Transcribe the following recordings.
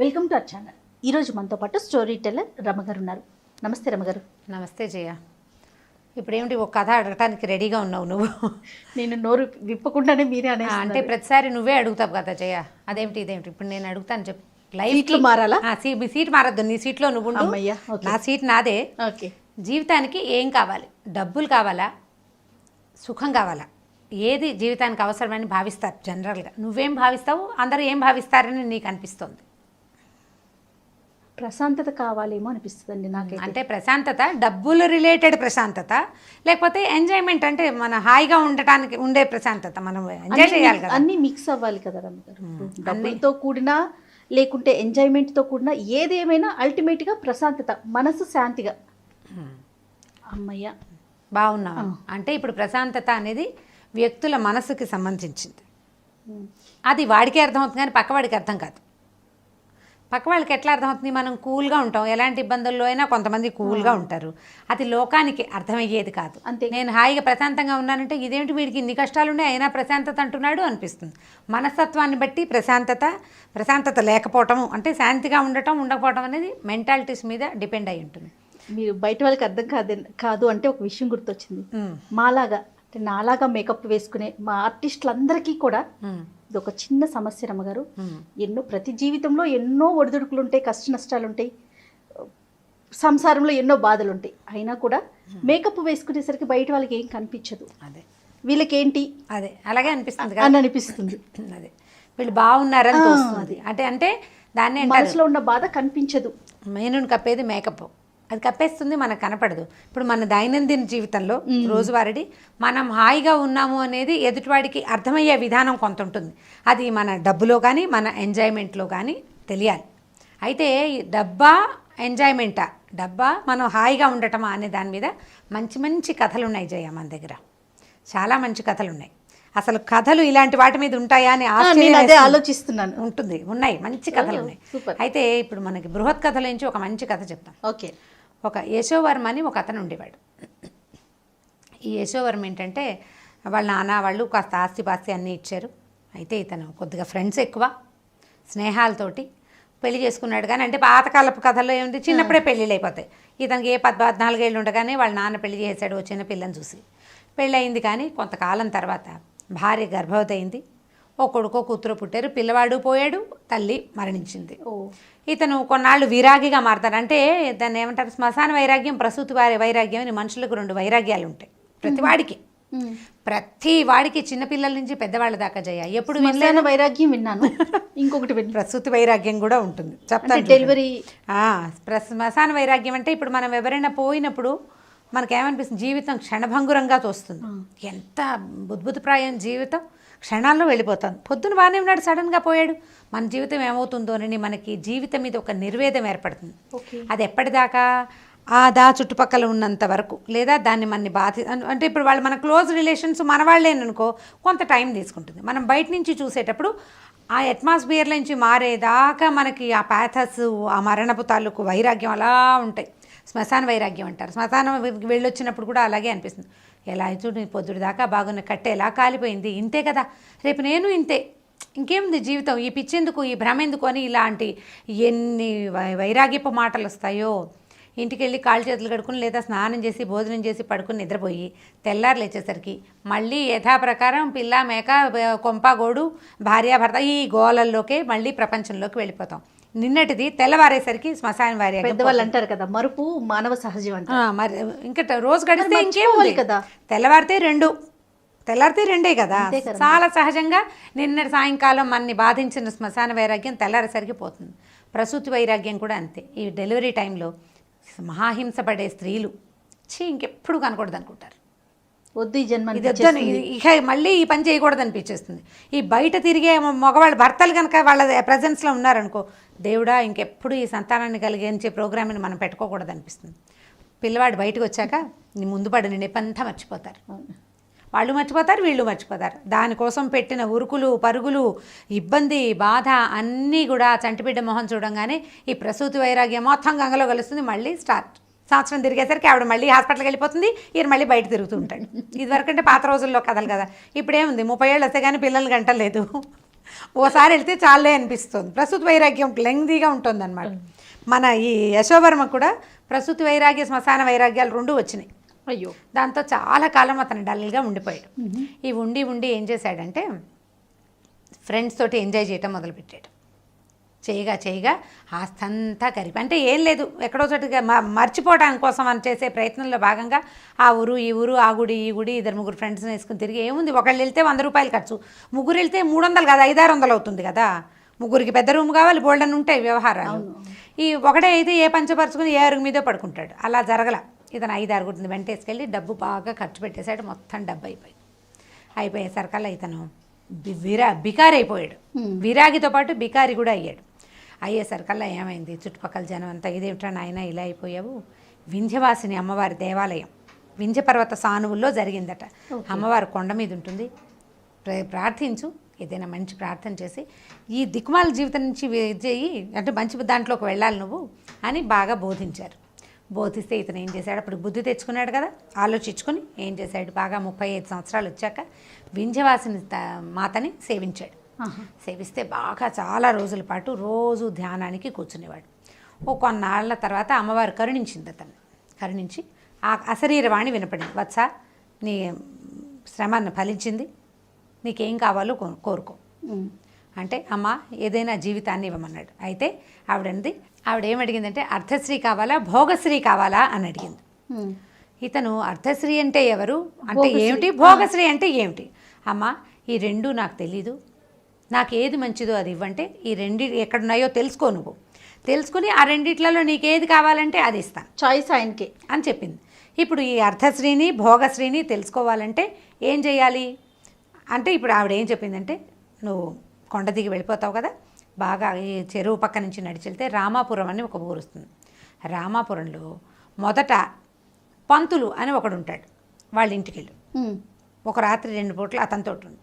Welcome to our channel. ఈరోజు మనతో పాటు స్టోరీ టెల్లర్ రమగారు ఉన్నారు. నమస్తే రమగారు. నమస్తే జయ. ఇప్పుడేమిటి ఒక కథ అడగటానికి రెడీగా ఉన్నావు నువ్వు? నేను నోరు విప్పకుండానే మీరే అనే అంటే ప్రతిసారి నువ్వే అడుగుతావు కదా జయ. అదేమిటి ఇదేమిటి ఇప్పుడు నేను అడుగుతాను చెప్పు. లైఫ్లో మారాలా? మీ సీట్ మారద్దు, నీ సీట్లో నువ్వు ఉండు. నా సీట్ నాదే. ఓకే. జీవితానికి ఏం కావాలి? డబ్బులు కావాలా, సుఖం కావాలా? ఏది జీవితానికి అవసరమని భావిస్తారు జనరల్గా? నువ్వేం భావిస్తావు, అందరూ ఏం భావిస్తారని నీకు అనిపిస్తుంది? ప్రశాంతత కావాలేమో అనిపిస్తుందండి నాకు. అంటే ప్రశాంతత, డబ్బులు రిలేటెడ్ ప్రశాంతత, లేకపోతే ఎంజాయ్మెంట్ అంటే మన హాయిగా ఉండటానికి ఉండే ప్రశాంతత, మనం ఎంజాయ్ చేయాలి కదా. అన్నీ మిక్స్ అవ్వాలి కదా రమగారు. డబ్బులతో కూడినా లేకుంటే ఎంజాయ్మెంట్తో కూడినా ఏదేమైనా అల్టిమేట్గా ప్రశాంతత, మనసు శాంతిగా. అమ్మయ్య, బాగున్నా. అంటే ఇప్పుడు ప్రశాంతత అనేది వ్యక్తుల మనసుకి సంబంధించింది. అది వాడికే అర్థమవుతుంది కానీ పక్కవాడికి అర్థం కాదు. పక్క వాళ్ళకి ఎట్లా అర్థమవుతుంది? మనం కూల్గా ఉంటాం, ఎలాంటి ఇబ్బందుల్లో అయినా కొంతమంది కూల్గా ఉంటారు. అది లోకానికి అర్థమయ్యేది కాదు. అంతే. నేను హాయిగా ప్రశాంతంగా ఉన్నానంటే ఇదేంటి వీడికి ఇన్ని కష్టాలు ఉన్నాయి అయినా ప్రశాంతత అంటున్నాడు అనిపిస్తుంది. మనస్తత్వాన్ని బట్టి ప్రశాంతత లేకపోవటము అంటే శాంతిగా ఉండటం ఉండకపోవటం అనేది మెంటాలిటీస్ మీద డిపెండ్ అయి ఉంటుంది. మీరు బయట వాళ్ళకి అర్థం కాదు అంటే ఒక విషయం గుర్తొచ్చింది. మాలాగా అంటే నాలాగా మేకప్ వేసుకునే మా ఆర్టిస్టులందరికీ కూడా ఇది ఒక చిన్న సమస్య రమ్మగారు. ప్రతి జీవితంలో ఎన్నో ఒడిదుడుకులు ఉంటాయి, కష్ట నష్టాలు ఉంటాయి, సంసారంలో ఎన్నో బాధలు ఉంటాయి. అయినా కూడా మేకప్ వేసుకునేసరికి బయట వాళ్ళకి ఏం కనిపించదు. అదే వీళ్ళకేంటి అదే అలాగే అనిపిస్తుంది అని అనిపిస్తుంది. అదే వీళ్ళు బాగున్నారని తోస్తుంది. అంటే దాన్ని మనసులో ఉన్న బాధ కనిపించదు. మెయిన్ కప్పేది మేకప్. అది కప్పేస్తుంది, మనకు కనపడదు. ఇప్పుడు మన దైనందిన జీవితంలో రోజువారీ మనం హాయిగా ఉన్నాము అనేది ఎదుటివాడికి అర్థమయ్యే విధానం కొంత ఉంటుంది. అది మన డబ్బులో కానీ మన ఎంజాయ్మెంట్లో కానీ తెలియాలి. అయితే డబ్బా ఎంజాయ్మెంటా, డబ్బా మనం హాయిగా ఉండటమా అనే దాని మీద మంచి మంచి కథలు ఉన్నాయి జయ మన దగ్గర. చాలా మంచి కథలు ఉన్నాయి. అసలు కథలు ఇలాంటి వాటి మీద ఉంటాయా అని ఆలోచిస్తున్నాను. ఉన్నాయి మంచి కథలు ఉన్నాయి. అయితే ఇప్పుడు మనకి బృహత్ కథల నుంచి ఒక మంచి కథ చెప్తాం. ఓకే. ఒక యశోవర్మ అని ఒక అతను ఉండేవాడు. ఈ యశోవర్మ ఏంటంటే వాళ్ళ నాన్న వాళ్ళు కాస్త ఆస్తిపాస్తి అన్నీ ఇచ్చారు. అయితే ఇతను కొద్దిగా ఫ్రెండ్స్ ఎక్కువ, స్నేహాలతోటి పెళ్లి చేసుకున్నాడు. కానీ అంటే పాతకాలపు కథల్లో ఏముంది, చిన్నప్పుడే పెళ్ళిళ్ళు అయిపోతాయి. ఇతనికి 14 ఏళ్ళు ఉండగానే వాళ్ళ నాన్న పెళ్లి చేశాడు ఓ చిన్న పిల్లని చూసి. పెళ్ళి అయింది. కానీ కొంతకాలం తర్వాత భార్య గర్భవతి అయింది. ఓ కొడుకో కూతురు పుట్టారు. పిల్లవాడు పోయాడు, తల్లి మరణించింది. ఇతను కొన్నాళ్ళు విరాగిగా మారతాడు. అంటే దాన్ని ఏమంటారు, శ్మశాన వైరాగ్యం, ప్రసూతి వైరాగ్యం అని మనుషులకు 2 వైరాగ్యాలు ఉంటాయి ప్రతి వాడికి చిన్నపిల్లల నుంచి పెద్దవాళ్ళ దాకా జయ. ఎప్పుడు శ్మశాన వైరాగ్యం విన్నాను, ఇంకొకటి ప్రసూతి వైరాగ్యం కూడా ఉంటుంది చెప్తాను. డెలివరీ శ్మశాన వైరాగ్యం అంటే ఇప్పుడు మనం ఎవరైనా పోయినప్పుడు మనకేమనిపిస్తుంది, జీవితం క్షణభంగురంగా తోస్తుంది. ఎంత బుద్భుతప్రాయం జీవితం, క్షణాల్లో వెళ్ళిపోతాం. పొద్దున బాగానే ఉన్నాడు, సడన్గా పోయాడు. మన జీవితం ఏమవుతుందో అని మనకి జీవితం మీద ఒక నిర్వేదం ఏర్పడుతుంది. అది ఎప్పటిదాకా చుట్టుపక్కల ఉన్నంత వరకు, లేదా దాన్ని మన అంటే ఇప్పుడు వాళ్ళు మన క్లోజ్ రిలేషన్స్ మన వాళ్ళేననుకో కొంత టైం తీసుకుంటుంది. మనం బయట నుంచి చూసేటప్పుడు ఆ అట్మాస్ఫియర్ నుంచి మారేదాకా మనకి ఆ ప్యాథస్, ఆ మరణపు తాలూకు వైరాగ్యం అలా ఉంటాయి. శ్మశాన వైరాగ్యం అంటారు. శ్మశానం వెళ్ళొచ్చినప్పుడు కూడా అలాగే అనిపిస్తుంది. ఎలా చూడు పొద్దుడు దాకా బాగున్న కట్టె ఎలా కాలిపోయింది, ఇంతే కదా, రేపు నేను ఇంతే, ఇంకేముంది జీవితం, ఈ పిచ్చెందుకు, ఈ భ్రమ ఎందుకు అని ఇలాంటి ఎన్ని వైరాగ్యపు మాటలు వస్తాయో. ఇంటికి వెళ్ళి కాళ్ళు చేతులు కడుక్కుని లేదా స్నానం చేసి భోజనం చేసి పడుకుని నిద్రపోయి తెల్లారు లేచేసరికి మళ్ళీ యథాప్రకారం పిల్ల మేక కొంపగోడు భార్యాభర్త ఈ గోలల్లోకే మళ్ళీ ప్రపంచంలోకి వెళ్ళిపోతాం. నిన్నటిది తెల్లవారేసరికి శ్మశాన వైరాగ్యం. పెద్దవాళ్ళు అంటారు కదా, మరుపు మానవ సహజం అంటే. మరి ఇంకా రోజు గడిస్తే ఇంకేముంది కదా, తెల్లవారితే రెండే కదా, చాలా సహజంగా. నిన్నటి సాయంకాలం మనని బాధించిన శ్మశాన వైరాగ్యం తెల్లారేసరికి పోతుంది. ప్రసూతి వైరాగ్యం కూడా అంతే. ఈ డెలివరీ టైంలో మహాహింసపడే స్త్రీలు ఇంకెప్పుడు కనకూడదు అనుకుంటారు. వద్దు ఈ జన్మ, ఇక మళ్ళీ ఈ పని చేయకూడదు అనిపించేస్తుంది. ఈ బయట తిరిగే మగవాళ్ళు భర్తలు కనుక వాళ్ళ ప్రజెన్స్లో ఉన్నారనుకో, దేవుడా ఇంకెప్పుడు ఈ సంతానాన్ని కలిగించే ప్రోగ్రామ్ని మనం పెట్టుకోకూడదు అనిపిస్తుంది. పిల్లవాడు బయటకు వచ్చాక నీ ముందు పడిన నెప్పంతా మర్చిపోతారు. వాళ్ళు మర్చిపోతారు, వీళ్ళు మర్చిపోతారు. దానికోసం పెట్టిన ఉరుకులు పరుగులు, ఇబ్బంది, బాధ అన్నీ కూడా చంటిబిడ్డ మొహం చూడంగానే ఈ ప్రసూతి వైరాగ్యం మొత్తం గంగలో కలుస్తుంది. మళ్ళీ స్టార్ట్. సంవత్సరం తిరిగేసరికి ఆవిడ మళ్ళీ హాస్పిటల్కి వెళ్ళిపోతుంది, ఈయన మళ్ళీ బయట తిరుగుతూ ఉంటాడు. ఇదివరకంటే పాత రోజుల్లో కథలు కదా. ఇప్పుడేముంది, 30 ఏళ్ళు వస్తే కానీ పిల్లలు గంటలేదు. ఓసారి వెళ్తే చాలే అనిపిస్తుంది. ప్రసూతి వైరాగ్యం లెంగ్దీగా ఉంటుంది అనమాట. మన ఈ యశోవర్మ కూడా ప్రసూతి వైరాగ్య శ్మశాన వైరాగ్యాలు 2 వచ్చినాయి. అయ్యో. దాంతో చాలా కాలం అతను డల్గా ఉండిపోయాడు. ఈ ఉండి ఏం చేశాడంటే ఫ్రెండ్స్ తోటి ఎంజాయ్ చేయటం మొదలుపెట్టాడు. చేయగా ఆస్తంతా కరిపి, అంటే ఏం లేదు, ఎక్కడో చోటుగా మర్చిపోవడానికి కోసం అని చేసే ప్రయత్నంలో భాగంగా ఆ ఊరు ఈ ఊరు, ఆ గుడి ఈ గుడి, 2-3 ఫ్రెండ్స్ని వేసుకుని తిరిగి ఏముంది, ఒకళ్ళు వెళ్తే 100 రూపాయలు ఖర్చు, ముగ్గురు వెళ్తే 300 కాదు 500-600 అవుతుంది కదా. ముగ్గురికి పెద్ద రూమ్ కావాలి, బోల్డన్ ఉంటాయి వ్యవహారాలు. ఈ ఒకటే అయితే ఏ పంచపరుచుకుని ఏ అరుగు మీదో పడుకుంటాడు. అలా జరగల. ఇతను 5-6 వెంటేసుకెళ్ళి డబ్బు బాగా ఖర్చు పెట్టేశాడు. మొత్తం డబ్బు అయిపోయేసరికల్లా ఇతను బికారి అయిపోయాడు. విరాగితో పాటు బికారి కూడా అయ్యేసరికల్లా ఏమైంది, చుట్టుపక్కల జనం అంతా ఇదేమిట్రా నాయన ఇలా అయిపోయావు, వింధ్యవాసిని అమ్మవారి దేవాలయం వింధ్యపర్వత సానువుల్లో జరిగిందట. అమ్మవారు కొండ మీద ఉంటుంది, ప్రార్థించు, ఏదైనా మంచి ప్రార్థన చేసి ఈ దిక్కుమాల జీవితం నుంచి చేయి, అంటే మంచి దాంట్లోకి వెళ్ళాలి నువ్వు అని బాగా బోధించారు. బోధిస్తే ఇతను ఏం చేశాడు, అప్పుడు బుద్ధి తెచ్చుకున్నాడు కదా, ఆలోచించుకుని ఏం చేశాడు, బాగా 35 సంవత్సరాలు వచ్చాక వింధ్యవాసిని మాతని సేవించాడు. సేవిస్తే బాగా చాలా రోజుల పాటు రోజు ధ్యానానికి కూర్చునేవాడు. కొన్నాళ్ళ తర్వాత అమ్మవారు కరుణించింది అతన్ని. కరుణించి ఆ అశరీరవాణి వినపడింది, వత్స నీ శ్రమను ఫలించింది, నీకేం కావాలో కోరుకో అంటే అమ్మ ఏదైనా జీవితాన్ని ఇవ్వమన్నాడు. అయితే ఆవిడేమడిగిందంటే అర్థశ్రీ కావాలా భోగశ్రీ కావాలా అని అడిగింది. ఇతను అర్థశ్రీ అంటే ఎవరు అంటే ఏమిటి, భోగశ్రీ అంటే ఏమిటి, అమ్మ ఈ 2 నాకు తెలీదు, నాకు ఏది మంచిదో అది ఇవ్వంటే ఈ 2 ఎక్కడున్నాయో తెలుసుకో, నువ్వు తెలుసుకుని ఆ 2 నీకేది కావాలంటే అది ఇస్తాను, చాయిస్ ఆయనకి అని చెప్పింది. ఇప్పుడు ఈ అర్థశ్రీని భోగశ్రీని తెలుసుకోవాలంటే ఏం చేయాలి అంటే ఇప్పుడు ఆవిడ ఏం చెప్పిందంటే, నువ్వు కొండ దిగి వెళ్ళిపోతావు కదా, బాగా ఈ చెరువు పక్క నుంచి నడిచి వెళ్తే రామాపురం అని ఒక ఊరు వస్తుంది. రామాపురంలో మొదట పంతులు అని ఒకడు ఉంటాడు, వాళ్ళ ఇంటికి వెళ్ళు, ఒక రాత్రి 2 పూటలు అతనితో ఉండు.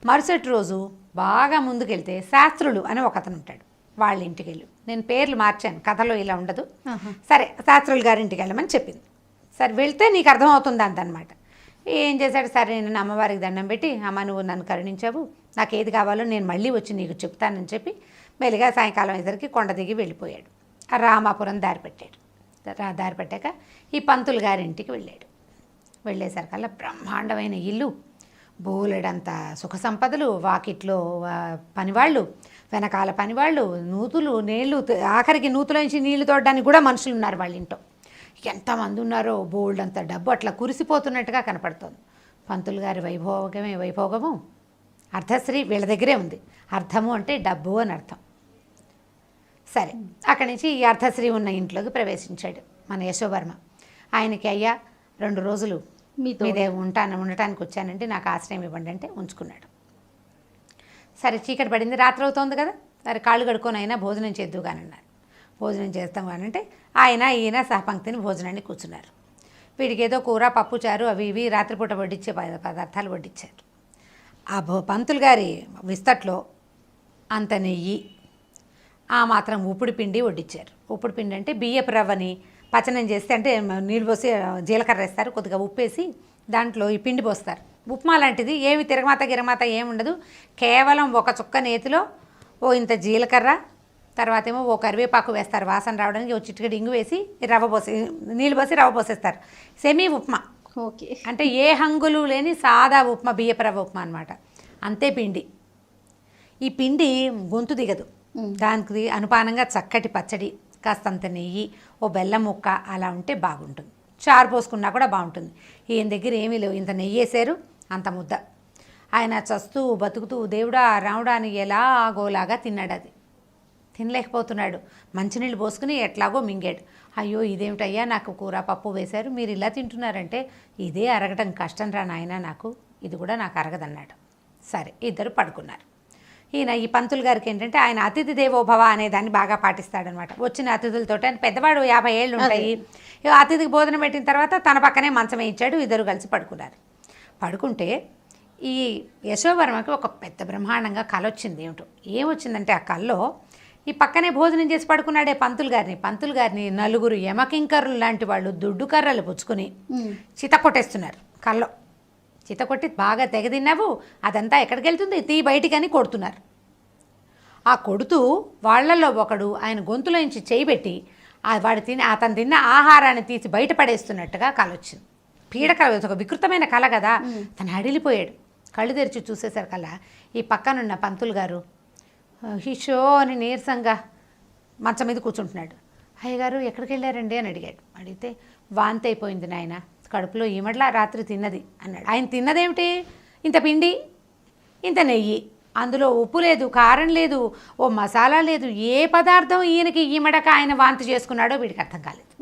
మరుసటి రోజు బాగా ముందుకెళ్తే శాస్త్రులు అని ఒక అతను ఉంటాడు, వాళ్ళ ఇంటికి వెళ్ళు. నేను పేర్లు మార్చాను, కథలో ఇలా ఉండదు, సరే శాస్త్రులు గారి ఇంటికి వెళ్ళమని చెప్పింది. సరే వెళ్తే నీకు అర్థమవుతుంది అంతనమాట. ఏం చేశాడు, సరే నేను అమ్మవారికి దండం పెట్టి, అమ్మ నువ్వు నన్ను కరుణించావు, నాకు ఏది కావాలో నేను మళ్ళీ వచ్చి నీకు చెప్తానని చెప్పి మెల్లిగా సాయంకాలం ఎదురికి కొండ దిగి వెళ్ళిపోయాడు. ఆ రామాపురం దారి పెట్టాక ఈ పంతులు గారి ఇంటికి వెళ్ళేసరికల్లా బ్రహ్మాండమైన ఇల్లు, బోలెడంత సుఖ సంపదలు, వాకిట్లో పనివాళ్ళు, వెనకాల పనివాళ్ళు, నూతులు, నీళ్లు, ఆఖరికి నూతుల నుంచి నీళ్లు తోడడానికి కూడా మనుషులు ఉన్నారు వాళ్ళ ఇంట్లో. ఎంతమంది ఉన్నారో, బోల్డ్ అంత డబ్బు అట్లా కురిసిపోతున్నట్టుగా కనపడుతోంది. పంతులు గారి వైభోగము అర్థశ్రీ వీళ్ళ దగ్గరే ఉంది. అర్థము అంటే డబ్బు అని అర్థం. సరే అక్కడి నుంచి ఈ అర్థశ్రీ ఉన్న ఇంట్లోకి ప్రవేశించాడు మన యశోవర్మ. ఆయనకి అయ్యా 2 రోజులు మీదే ఉండటానికి వచ్చానంటే నాకు ఆశ్రయం ఇవ్వండి అంటే ఉంచుకున్నాడు. సరే చీకటి పడింది, రాత్రి అవుతోంది కదా, సరే కాళ్ళు కడుక్కొని అయినా భోజనం చేద్దు కానన్నారు. భోజనం చేస్తాం కానంటే ఈయన సహపంక్తిని భోజనాన్ని కూర్చున్నారు. వీడికి ఏదో కూర పప్పు చారు అవి ఇవి రాత్రిపూట వడ్డించే పదార్థాలు వడ్డించారు. ఆ పంతులు గారి విస్తట్లో అంత నెయ్యి, ఆ మాత్రం ఉప్పుడు పిండి వడ్డించారు. ఉప్పుడు పిండి అంటే బియ్యపు రవ్వని పచనం చేస్తే, అంటే నీళ్ళు పోసి జీలకర్ర వేస్తారు, కొద్దిగా ఉప్పేసి దాంట్లో ఈ పిండి పోస్తారు. ఉప్మా లాంటిది, ఏమి గిరమాత ఏమి ఉండదు, కేవలం ఒక చుక్క నేతిలో ఇంత జీలకర్ర, తర్వాత ఏమో కరివేపాకు వేస్తారు వాసన రావడానికి, చిటికెడు ఇంగు వేసి నీళ్ళు పోసి రవ్వ పోసేస్తారు. సెమీ ఉప్మా. ఓకే, అంటే ఏ హంగులు లేని సాదా ఉప్మా, బియ్యపు రవ్వ ఉప్మా అనమాట. అంతే పిండి. ఈ పిండి గొంతు దిగదు, దానికి అనుపానంగా చక్కటి పచ్చడి, కాస్తంత నెయ్యి, బెల్లం ముక్క అలా ఉంటే బాగుంటుంది. చారు పోసుకున్నా కూడా బాగుంటుంది. ఈయన దగ్గర ఏమీ లేవు, ఇంత నెయ్యి వేసారు, అంత ముద్ద. ఆయన చస్తూ బతుకుతూ దేవుడా రాముడా అని ఎలాగోలాగా తిన్నాడు. అది తినలేకపోతున్నాడు. మంచినీళ్ళు పోసుకుని ఎట్లాగో మింగాడు. అయ్యో ఇదేమిటయ్యా, నాకు కూర పప్పు వేశారు, మీరు ఇలా తింటున్నారంటే ఇదే అరగటం కష్టం రా నాయన, నాకు ఇది కూడా నాకు అరగదన్నాడు. సరే ఇద్దరు పడుకున్నారు. ఈయన ఈ పంతులు గారికి ఏంటంటే ఆయన అతిథి దేవోభవ అనే దాన్ని బాగా పాటిస్తాడనమాట. వచ్చిన అతిథులతో, ఆయన పెద్దవాడు 50 ఏళ్ళు ఉంటాయి, అతిథికి భోజనం పెట్టిన తర్వాత తన పక్కనే మంచం వేయించాడు. ఇద్దరు కలిసి పడుకున్నారు. పడుకుంటే ఈ యశోవర్మకి ఒక పెద్ద బ్రహ్మాండంగా కల వచ్చింది. ఏమొచ్చిందంటే ఆ కల్లో ఈ పక్కనే భోజనం చేసి పడుకున్నాడే పంతులు గారిని 4 యమకింకర్లు లాంటి వాళ్ళు దుడ్డు కర్రలు పుచ్చుకుని చిత కొట్టేస్తున్నారు. కల్లో చిత కొట్టి బాగా తెగ తిన్నావు, అదంతా ఎక్కడికి వెళ్తుంది, తీ బయటికని కొడుతున్నారు. ఆ కొడుతూ వాళ్ళల్లో ఒకడు ఆయన గొంతులోంచి చేయి పెట్టి అతను తిన్న ఆహారాన్ని తీసి బయటపడేస్తున్నట్టుగా కల వచ్చింది. పీడకల, ఒక వికృతమైన కళ కదా. తను అడిలిపోయాడు. కళ్ళు తెరిచి చూసేసరికల్లా ఈ పక్కనున్న పంతులు గారు హిషో అని నీరసంగా మంచం మీద కూర్చుంటున్నాడు. అయ్యగారు ఎక్కడికి వెళ్ళారండి అని అడిగాడు. అడిగితే వాంతి అయిపోయింది నాయన, కడుపులో ఈమడ్లా రాత్రి తిన్నది అన్నాడు. ఆయన తిన్నదేమిటి? ఇంత పిండి, ఇంత నెయ్యి, అందులో ఉప్పు లేదు, కారం లేదు, ఓ మసాలా లేదు. ఏ పదార్థం ఈయనకి ఈమడక ఆయన వాంతి చేసుకున్నాడో వీడికి అర్థం కాలేదు.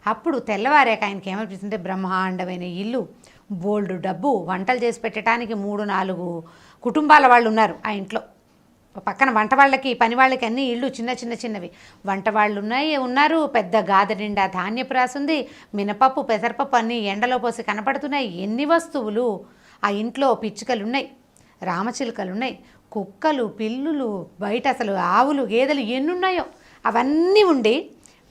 అప్పుడు తెల్లవారాక ఆయనకి ఏమనిపిస్తుంటే బ్రహ్మాండమైన ఇల్లు, బోల్డు డబ్బు, వంటలు చేసి పెట్టడానికి 3-4 కుటుంబాల వాళ్ళు ఉన్నారు ఆ ఇంట్లో. పక్కన వంట వాళ్ళకి, పని వాళ్ళకి అన్ని ఇళ్ళు చిన్నవి వంట వాళ్ళు ఉన్నారు. పెద్ద గాథ నిండా ధాన్యపు రాసుంది, మినపప్పు, పెసరపప్పు అన్నీ ఎండలో పోసి కనపడుతున్నాయి. ఎన్ని వస్తువులు! ఆ ఇంట్లో పిచ్చుకలు ఉన్నాయి, రామచిలుకలు ఉన్నాయి, కుక్కలు, పిల్లులు, బయట అసలు ఆవులు, గేదెలు ఎన్నున్నాయో అవన్నీ ఉండి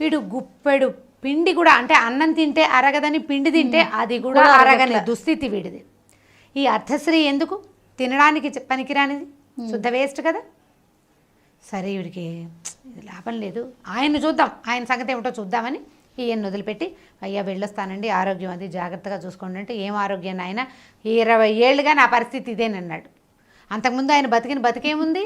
వీడు గుప్పెడు పిండి కూడా, అంటే అన్నం తింటే అరగదని పిండి తింటే అది కూడా అరగని దుస్థితి వీడిది. ఈ అర్ధశ్రీ ఎందుకు? తినడానికి పనికిరానిది, శుద్ధ వేస్ట్ కదా. సరే వీడికి లాభం లేదు, ఆయన్ని చూద్దాం, ఆయన సంగతి ఏమిటో చూద్దామని ఈయన్ని వదిలిపెట్టి, అయ్యా వెళ్ళొస్తానండి, ఆరోగ్యం అది జాగ్రత్తగా చూసుకోండి అంటే, ఏం ఆరోగ్యాన్ని ఆయన 20 ఏళ్ళుగా నా పరిస్థితి ఇదేనన్నాడు. అంతకుముందు ఆయన బతికేముంది?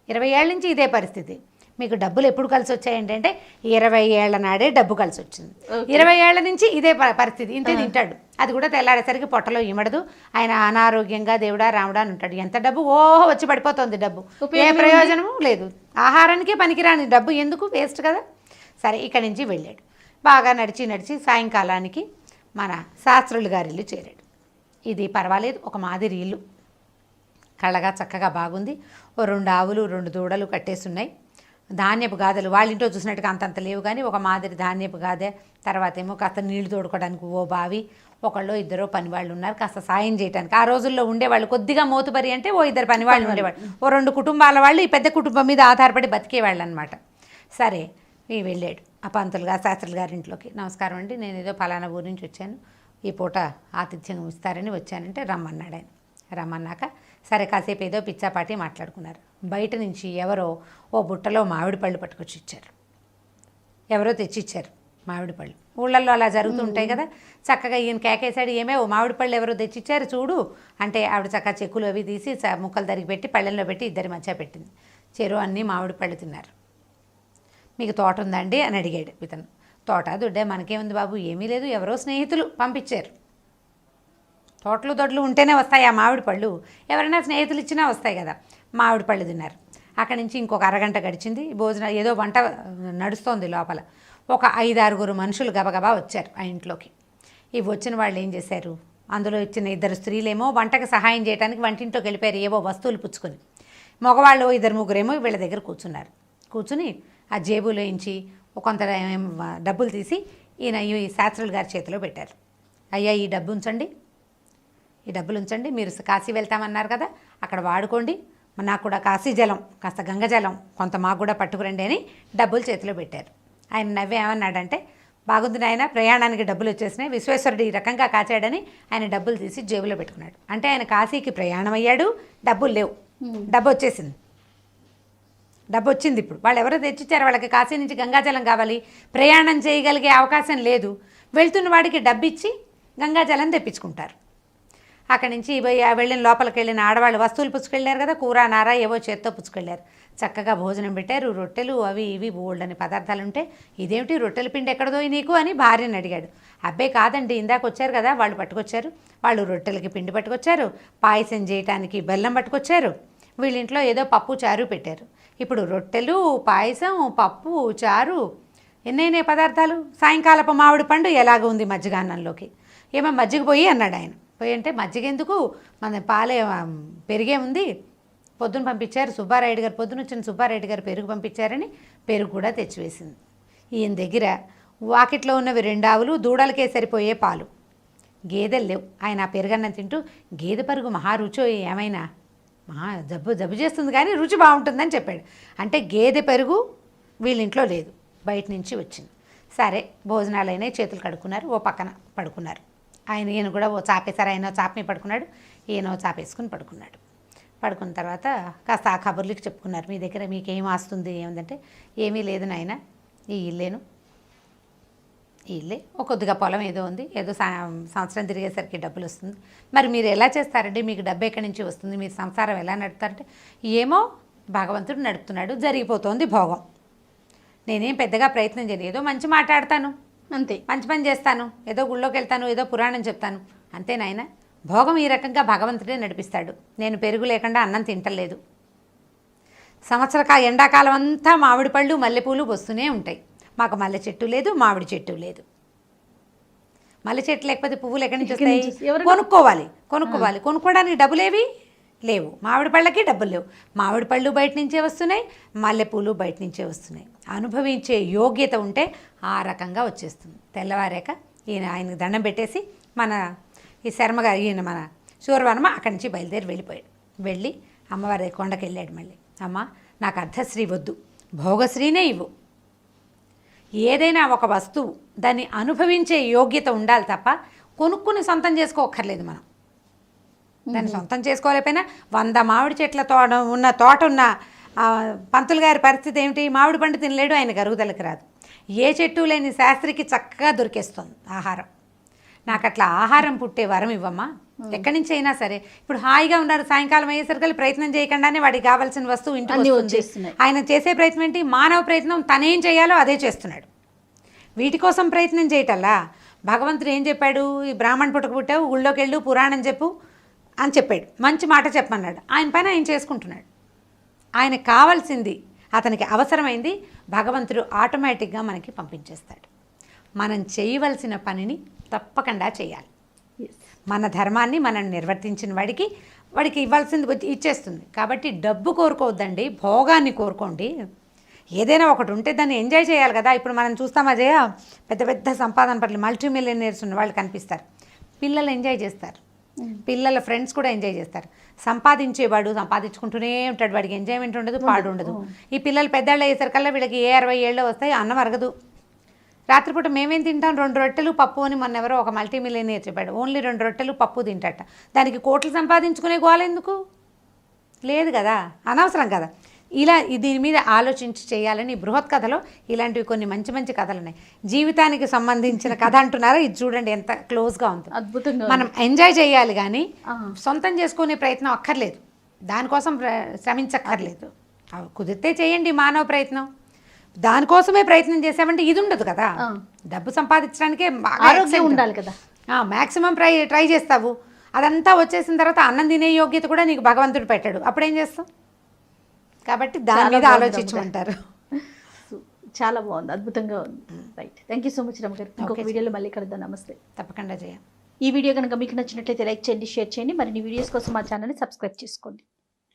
20 ఏళ్ళ నుంచి ఇదే పరిస్థితి. మీకు డబ్బులు ఎప్పుడు కలిసి వచ్చాయండి అంటే 20 ఏళ్ల నాడే డబ్బు కలిసి వచ్చింది. 20 ఏళ్ల నుంచి ఇదే పరిస్థితి, ఇంతే తింటాడు. అది కూడా తెల్లారేసరికి పొట్టలో ఇమడదు. ఆయన అనారోగ్యంగా దేవుడా రాముడా అని ఉంటాడు. ఎంత డబ్బు వచ్చి పడిపోతుంది డబ్బు, ఏ ప్రయోజనము లేదు. ఆహారానికే పనికిరాని డబ్బు ఎందుకు, వేస్ట్ కదా. సరే ఇక్కడి నుంచి వెళ్ళాడు. బాగా నడిచి సాయంకాలానికి మన శాస్త్రులు గారి ఇల్లు చేరాడు. ఇది పర్వాలేదు, ఒక మాదిరి ఇల్లు, కళ్ళగా చక్కగా బాగుంది. ఓ 2 ఆవులు 2 దూడలు కట్టేస్తున్నాయి. ధాన్యపు గాదెలు వాళ్ళ ఇంట్లో చూసినట్టుగా అంతంత లేవు, కానీ ఒక మాదిరి ధాన్యపు గాదె. తర్వాత ఏమో కాస్త నీళ్లు తోడుకోవడానికి ఓ బావి, ఒకళ్ళు 2 పనివాళ్ళు ఉన్నారు కాస్త సాయం చేయడానికి. ఆ రోజుల్లో ఉండేవాళ్ళు కొద్దిగా మోతుబరి అంటే ఓ 2 పనివాళ్ళు ఉండేవాళ్ళు. ఓ 2 కుటుంబాల వాళ్ళు ఈ పెద్ద కుటుంబం మీద ఆధారపడి బతికేవాళ్ళు అనమాట. సరే వెళ్ళాడు ఆ పంతులు గారు శాస్త్రులు గారి ఇంట్లోకి. నమస్కారం అండి, నేను ఏదో ఫలానా ఊరి నుంచి వచ్చాను, ఈ పూట ఆతిథ్యం ఇస్తారని వచ్చానంటే రమ్మన్నాడు ఆయన. రమ్మన్నాక సరే కాసేపు ఏదో పిచ్చాపాటి మాట్లాడుకున్నారు. బయట నుంచి ఎవరో ఓ బుట్టలో మామిడి పళ్ళు పట్టుకొచ్చి ఇచ్చారు. ఎవరో తెచ్చిచ్చారు మామిడి పళ్ళు. ఊళ్ళల్లో అలా జరుగుతూ ఉంటాయి కదా. చక్కగా ఈయన కేకేశాడు, ఏమే ఓ మామిడి పళ్ళు ఎవరో తెచ్చిచ్చారు చూడు అంటే, ఆవిడ చక్కగా చెక్కులు అవి తీసి ముక్కలు తరిగి పెట్టి పళ్ళెంలో పెట్టి ఇద్దరి మధ్య పెట్టింది. చెరు అన్నీ మామిడి పళ్ళు తిన్నారు. మీకు తోట ఉందండి అని అడిగాడు ఇతను. తోట దుడ్డే మనకేముంది బాబు, ఏమీ లేదు, ఎవరో స్నేహితులు పంపించారు. తోటలు దొడ్లు ఉంటేనే వస్తాయి ఆ మామిడి పళ్ళు, ఎవరైనా స్నేహితులు ఇచ్చినా వస్తాయి కదా. మామిడి పళ్ళు తిన్నారు. అక్కడి నుంచి ఇంకొక అరగంట గడిచింది. భోజనం ఏదో వంట నడుస్తోంది లోపల. ఒక 5-6 మనుషులు గబగబా వచ్చారు ఆ ఇంట్లోకి. ఇవి వచ్చిన వాళ్ళు ఏం చేశారు, అందులో ఇచ్చిన 2 స్త్రీలేమో వంటకు సహాయం చేయడానికి వంటింట్లోకి వెళ్ళిపోయారు ఏవో వస్తువులు పుచ్చుకొని. మగవాళ్ళు 2-3 వీళ్ళ దగ్గర కూర్చుని ఆ జేబులోంచి కొంత డబ్బులు తీసి ఈ శాస్త్రులు గారి చేతిలో పెట్టారు. అయ్యా ఈ డబ్బు ఉంచండి, ఈ డబ్బులు ఉంచండి, మీరు కాశీ వెళ్తామన్నారు కదా అక్కడ వాడుకోండి, నాకు కూడా కాశీ జలం కాస్త గంగజలం కొంత మాకు కూడా పట్టుకురండి అని డబ్బులు చేతిలో పెట్టారు. ఆయన నవ్వే ఏమన్నాడంటే, బాగుంది నాయన, ప్రయాణానికి డబ్బులు వచ్చేసినాయి, విశ్వేశ్వరుడు ఈ రకంగా కాచాడని ఆయన డబ్బులు తీసి జేబులో పెట్టుకున్నాడు. అంటే ఆయన కాశీకి ప్రయాణం అయ్యాడు, డబ్బులు లేవు, డబ్బు వచ్చేసింది. డబ్బు వచ్చింది. ఇప్పుడు వాళ్ళు ఎవరో తెచ్చిచ్చారు, వాళ్ళకి కాశీ నుంచి గంగాజలం కావాలి, ప్రయాణం చేయగలిగే అవకాశం లేదు, వెళ్తున్న వాడికి డబ్బు ఇచ్చి గంగాజలం తెప్పించుకుంటారు. అక్కడి నుంచి వెళ్ళిన లోపలికి వెళ్ళిన ఆడవాళ్ళు వస్తువులు పుచ్చుకెళ్ళారు కదా, కూర నార ఏవో చేత్తో పుచ్చుకెళ్ళారు. చక్కగా భోజనం పెట్టారు, రొట్టెలు అవి ఇవి బోల్డని పదార్థాలు ఉంటే, ఇదేమిటి రొట్టెల పిండి ఎక్కడదో నీకు అని భార్యని అడిగాడు. అబ్బే కాదండి, ఇందాక వచ్చారు కదా వాళ్ళు పట్టుకొచ్చారు, వాళ్ళు రొట్టెలకి పిండి పట్టుకొచ్చారు, పాయసం చేయటానికి బెల్లం పట్టుకొచ్చారు, వీళ్ళింట్లో ఏదో పప్పు చారు పెట్టారు. ఇప్పుడు రొట్టెలు, పాయసం, పప్పు, చారు, ఎన్నైనా పదార్థాలు. సాయంకాలపు మామిడి పండు ఎలాగ ఉంది మజ్జిగాన్నంలోకి. ఏమో మజ్జిగ పోయి అన్నాడు ఆయన. పోయి అంటే మజ్జిగ ఎందుకు, మన పాలే పెరిగే ఉంది, పొద్దున పంపించారు సుబ్బారాయుడు గారు, పొద్దున వచ్చిన సుబ్బారాయుడు గారు పెరుగు పంపించారని పెరుగు కూడా తెచ్చివేసింది. ఈయన దగ్గర వాకిట్లో ఉన్నవి 2 ఆవులు, దూడలకే సరిపోయే పాలు, గేదెలు లేవు. ఆయన ఆ పెరుగన్నం తింటూ, గేదె పరుగు మహా రుచో ఏమైనా జబ్బు చేస్తుంది కానీ రుచి బాగుంటుందని చెప్పాడు. అంటే గేదె పెరుగు వీళ్ళింట్లో లేదు, బయట నుంచి వచ్చింది. సరే భోజనాలైనా చేతులు కడుక్కున్నారు, ఓ పక్కన పడుకున్నారు. ఈయన కూడా ఓ చాపేశారు, ఆయన చాపని పడుకున్నాడు, ఈయన చాపేసుకుని పడుకున్నాడు. పడుకున్న తర్వాత కాస్త ఆ కబుర్లకి చెప్పుకున్నారు. మీ దగ్గర మీకేం ఆస్తుంది ఏముందంటే, ఏమీ లేదు నాయన, ఈ ఇల్లేను, ఈ ఇల్లే, ఒక కొద్దిగా పొలం ఏదో ఉంది, ఏదో సంవత్సరం తిరిగేసరికి డబ్బులు వస్తుంది. మరి మీరు ఎలా చేస్తారండి, మీకు డబ్బు ఎక్కడి నుంచి వస్తుంది, మీరు సంసారం ఎలా నడుపుతారంటే, ఏమో భగవంతుడు నడుపుతున్నాడు, జరిగిపోతుంది భోగం, నేనేం పెద్దగా ప్రయత్నం చేయను, ఏదో మంచి మాట్లాడతాను అంతే, మంచి పని చేస్తాను, ఏదో గుళ్ళోకి వెళ్తాను, ఏదో పురాణం చెప్తాను, అంతే నాయన. భోగం ఈ రకంగా భగవంతుడే నడిపిస్తాడు. నేను పెరుగు లేకుండా అన్నం తింటలేదు. ఎండాకాలం అంతా మామిడి పళ్ళు మల్లెపూలు వస్తూనే ఉంటాయి. మాకు మల్లె చెట్టు లేదు, మామిడి చెట్టు లేదు. మల్లె చెట్టు లేకపోతే పువ్వులు ఎక్కడి నుంచి వస్తాయి? కొనుక్కోవాలి. కొనుక్కోవడానికి డబ్బులేవి లేవు. మామిడి పళ్ళకి డబ్బులు లేవు. మామిడి పళ్ళు బయట నుంచే వస్తున్నాయి, మల్లెపూలు బయట నుంచే వస్తున్నాయి. అనుభవించే యోగ్యత ఉంటే ఆ రకంగా వచ్చేస్తుంది. తెల్లవారాక ఆయనకు దండం పెట్టేసి ఈ శర్మగారు మన సూర్యవర్మ అక్కడి నుంచి బయలుదేరి వెళ్ళిపోయాడు. వెళ్ళి అమ్మవారి కొండకి వెళ్ళాడు. మళ్ళీ అమ్మ, నాకు అర్ధశ్రీ వద్దు, భోగశ్రీనే ఇవ్వు. ఏదైనా ఒక వస్తువు దాన్ని అనుభవించే యోగ్యత ఉండాలి తప్ప కొనుక్కుని సొంతం చేసుకోక్కర్లేదు. మనం దాన్ని సొంతం చేసుకోలేకపోయినా 100 మామిడి చెట్ల తోట ఉన్న పంతులు గారి పరిస్థితి ఏమిటి? మామిడి పండు తినలేడు, ఆయనకు అరుగుదలకు రాదు. ఏ చెట్టు లేని శాస్త్రికి చక్కగా దొరికేస్తుంది ఆహారం. నాకు అట్లా ఆహారం పుట్టే వరం ఇవ్వమ్మా, ఎక్కడి నుంచి అయినా సరే. ఇప్పుడు హాయిగా ఉన్నాడు, సాయంకాలం అయ్యేసరికి ప్రయత్నం చేయకుండానే వాడికి కావాల్సిన వస్తువు ఇంటికి వస్తుంది. ఆయన చేసే ప్రయత్నం ఏంటి? మానవ ప్రయత్నం, తనేం చేయాలో అదే చేస్తున్నాడు. వీటి కోసం ప్రయత్నం చేయటల్లా భగవంతుడు ఏం చెప్పాడు? ఈ బ్రాహ్మణ పుట్టకు పుట్టావు, ఊళ్ళోకి వెళ్ళు, పురాణం చెప్పు అని చెప్పాడు. మంచి మాట చెప్పమన్నాడు. ఆయన పైన ఆయన చేసుకుంటున్నాడు. ఆయనకు కావాల్సింది, అతనికి అవసరమైంది భగవంతుడు ఆటోమేటిక్గా మనకి పంపించేస్తాడు. మనం చేయవలసిన పనిని తప్పకుండా చేయాలి. మన ధర్మాన్ని మనం నిర్వర్తించిన వాడికి ఇవ్వాల్సింది ఇచ్చేస్తుంది. కాబట్టి డబ్బు కోరుకోవద్దండి, భోగాన్ని కోరుకోండి. ఏదైనా ఒకటి ఉంటే దాన్ని ఎంజాయ్ చేయాలి కదా. ఇప్పుడు మనం చూస్తాం అజయ, పెద్ద పెద్ద సంపాదన పట్ల మల్టీ మిలియనర్స్ ఉన్న వాళ్ళు కనిపిస్తారు. పిల్లలు ఎంజాయ్ చేస్తారు, పిల్లల ఫ్రెండ్స్ కూడా ఎంజాయ్ చేస్తారు. సంపాదించేవాడు సంపాదించుకుంటూనే ఉంటాడు, వాడికి ఎంజాయ్మెంట్ ఉండదు, పాడు ఉండదు. ఈ పిల్లలు పెద్దవాళ్ళు అయ్యేసరికల్లా వీళ్ళకి 60 ఏళ్ళు వస్తాయి, అన్నం అరగదు. రాత్రిపూట మేమేం తింటాం? 2 రొట్టెలు పప్పు అని మొన్న ఎవరో ఒక మల్టీ మిలియనర్ చెప్పాడు. ఓన్లీ 2 రొట్టెలు పప్పు తింటట. దానికి కోట్లు సంపాదించుకునే గోల ఎందుకు? లేదు కదా, అనవసరం కదా. ఇలా దీని మీద ఆలోచించి చేయాలని బృహత్ కథలో ఇలాంటివి కొన్ని మంచి మంచి కథలు ఉన్నాయి. జీవితానికి సంబంధించిన కథ అంటున్నారా? ఇది చూడండి ఎంత క్లోజ్గా ఉంది, అద్భుతంగా. మనం ఎంజాయ్ చేయాలి కానీ సొంతం చేసుకునే ప్రయత్నం అక్కర్లేదు, దానికోసం శ్రమించక్కర్లేదు. కుదిరితే చేయండి మానవ ప్రయత్నం. దానికోసమే ప్రయత్నం చేసామంటే ఇది ఉండదు కదా. డబ్బు సంపాదించడానికే ఆరోగ్యం ఉండాలి కదా. మ్యాక్సిమం ట్రై చేస్తావు, అదంతా వచ్చేసిన తర్వాత అన్నం తినే యోగ్యత కూడా నీకు భగవంతుడు పెట్టాడు, అప్పుడేం చేస్తావు? కాబట్టి దాని మీద ఆలోచించమంటారు. చాలా బాగుంది, అద్భుతంగా ఉంది. Right, thank you so much రమ్మ గారు. ఇంకొక వీడియోలో మళ్ళీ కలుద్దాం. నమస్తే. తప్పకుండా చేయ. ఈ వీడియో కనుక మీకు నచ్చినట్లయితే లైక్ చేయండి, షేర్ చేయండి. మరిన్ని వీడియోస్ కోసం మా ఛానల్ని సబ్స్క్రైబ్ చేసుకోండి.